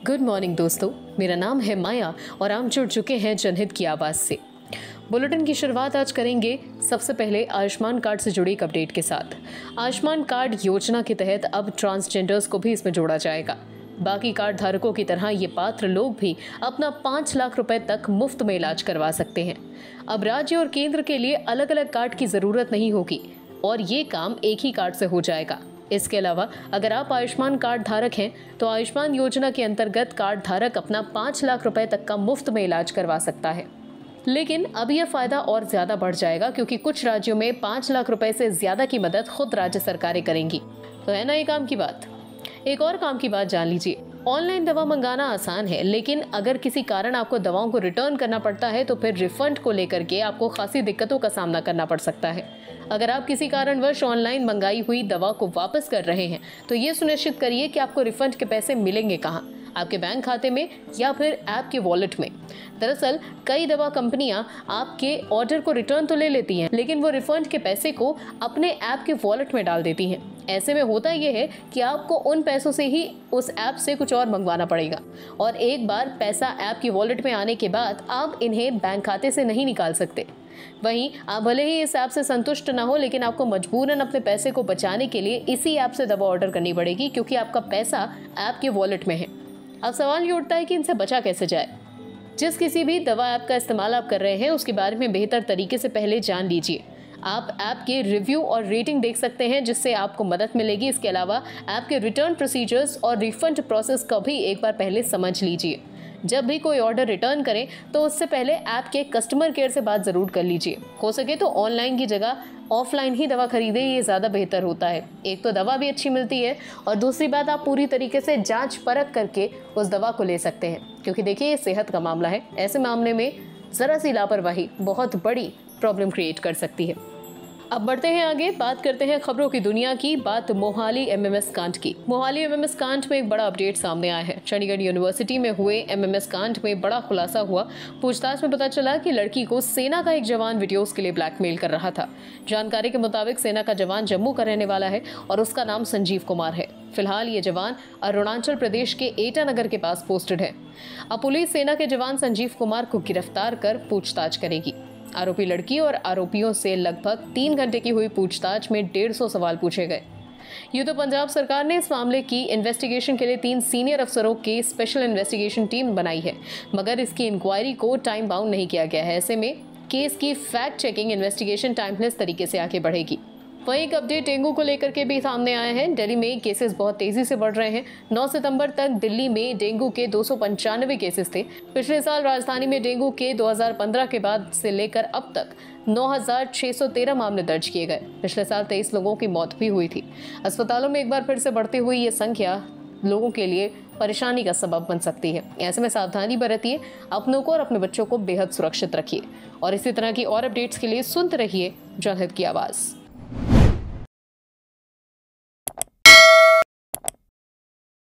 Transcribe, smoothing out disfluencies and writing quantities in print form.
Good morning दोस्तों, मेरा नाम है माया और आप जुड़ चुके हैं जनहित की आवाज़ से। बुलेटिन की शुरुआत आज करेंगे सबसे पहले आयुष्मान कार्ड से जुड़ी एक अपडेट के साथ। आयुष्मान कार्ड योजना के तहत अब ट्रांसजेंडर्स को भी इसमें जोड़ा जाएगा। बाकी कार्ड धारकों की तरह ये पात्र लोग भी अपना 5 लाख रुपए तक मुफ्त में इलाज करवा सकते हैं। अब राज्य और केंद्र के लिए अलग अलग कार्ड की ज़रूरत नहीं होगी और ये काम एक ही कार्ड से हो जाएगा। इसके अलावा अगर आप आयुष्मान कार्ड धारक हैं तो आयुष्मान योजना के अंतर्गत कार्ड धारक अपना 5 लाख रुपए तक का मुफ्त में इलाज करवा सकता है। लेकिन अब यह फायदा और ज्यादा बढ़ जाएगा क्योंकि कुछ राज्यों में 5 लाख रुपए से ज्यादा की मदद खुद राज्य सरकारें करेंगी। तो है ना ये काम की बात। एक और काम की बात जान लीजिए। ऑनलाइन दवा मंगाना आसान है, लेकिन अगर किसी कारण आपको दवाओं को रिटर्न करना पड़ता है तो फिर रिफंड को लेकर के आपको खासी दिक्कतों का सामना करना पड़ सकता है। अगर आप किसी कारणवश ऑनलाइन मंगाई हुई दवा को वापस कर रहे हैं तो ये सुनिश्चित करिए कि आपको रिफंड के पैसे मिलेंगे कहाँ, आपके बैंक खाते में या फिर ऐप के वॉलेट में। दरअसल कई दवा कंपनियां आपके ऑर्डर को रिटर्न तो ले लेती हैं, लेकिन वो रिफंड के पैसे को अपने ऐप के वॉलेट में डाल देती हैं। ऐसे में होता यह है कि आपको उन पैसों से ही उस ऐप से कुछ और मंगवाना पड़ेगा और एक बार पैसा ऐप की वॉलेट में आने के बाद आप इन्हें बैंक खाते से नहीं निकाल सकते। वहीं आप भले ही इस ऐप से संतुष्ट ना हो, लेकिन आपको मजबूरन अपने पैसे को बचाने के लिए इसी ऐप से दवा ऑर्डर करनी पड़ेगी क्योंकि आपका पैसा ऐप के वॉलेट में है। अब सवाल ये उठता है कि इनसे बचा कैसे जाए। जिस किसी भी दवा ऐप का इस्तेमाल आप कर रहे हैं उसके बारे में बेहतर तरीके से पहले जान लीजिए। आप ऐप के रिव्यू और रेटिंग देख सकते हैं जिससे आपको मदद मिलेगी। इसके अलावा ऐप के रिटर्न प्रोसीजर्स और रिफंड प्रोसेस का भी एक बार पहले समझ लीजिए। जब भी कोई ऑर्डर रिटर्न करें तो उससे पहले ऐप के कस्टमर केयर से बात ज़रूर कर लीजिए। हो सके तो ऑनलाइन की जगह ऑफलाइन ही दवा खरीदें, ये ज़्यादा बेहतर होता है। एक तो दवा भी अच्छी मिलती है और दूसरी बात आप पूरी तरीके से जांच परख करके उस दवा को ले सकते हैं, क्योंकि देखिए ये सेहत का मामला है। ऐसे मामले में ज़रा सी लापरवाही बहुत बड़ी प्रॉब्लम क्रिएट कर सकती है। अब बढ़ते हैं आगे, बात करते हैं खबरों की दुनिया की। बात मोहाली एमएमएस कांड की। मोहाली एमएमएस कांड में एक बड़ा अपडेट सामने आया है। चंडीगढ़ यूनिवर्सिटी में हुए एमएमएस कांड में बड़ा खुलासा हुआ। पूछताछ में पता चला कि लड़की को सेना का एक जवान वीडियोस के लिए ब्लैकमेल कर रहा था। जानकारी के मुताबिक सेना का जवान जम्मू का रहने वाला है और उसका नाम संजीव कुमार है। फिलहाल ये जवान अरुणाचल प्रदेश के एटानगर के पास पोस्टेड है। अब पुलिस सेना के जवान संजीव कुमार को गिरफ्तार कर पूछताछ करेगी। आरोपी लड़की और आरोपियों से लगभग 3 घंटे की हुई पूछताछ में 150 सवाल पूछे गए। यूं तो पंजाब सरकार ने इस मामले की इन्वेस्टिगेशन के लिए 3 सीनियर अफसरों की स्पेशल इन्वेस्टिगेशन टीम बनाई है, मगर इसकी इंक्वायरी को टाइम बाउंड नहीं किया गया है। ऐसे में केस की फैक्ट चेकिंग इन्वेस्टिगेशन टाइमलेस तरीके से आगे बढ़ेगी। वहीं एक अपडेट डेंगू को लेकर के भी सामने आए हैं। दिल्ली में केसेस बहुत तेजी से बढ़ रहे हैं। 9 सितंबर तक दिल्ली में डेंगू के 295 केसेस थे। पिछले साल राजधानी में डेंगू के 2015 के बाद से लेकर अब तक 9,613 मामले दर्ज किए गए। पिछले साल 23 लोगों की मौत भी हुई थी। अस्पतालों में एक बार फिर से बढ़ती हुई ये संख्या लोगों के लिए परेशानी का सबब बन सकती है। ऐसे में सावधानी बरतिए, अपनों को और अपने बच्चों को बेहद सुरक्षित रखिए और इसी तरह की और अपडेट्स के लिए सुनते रहिए जनहित की आवाज़।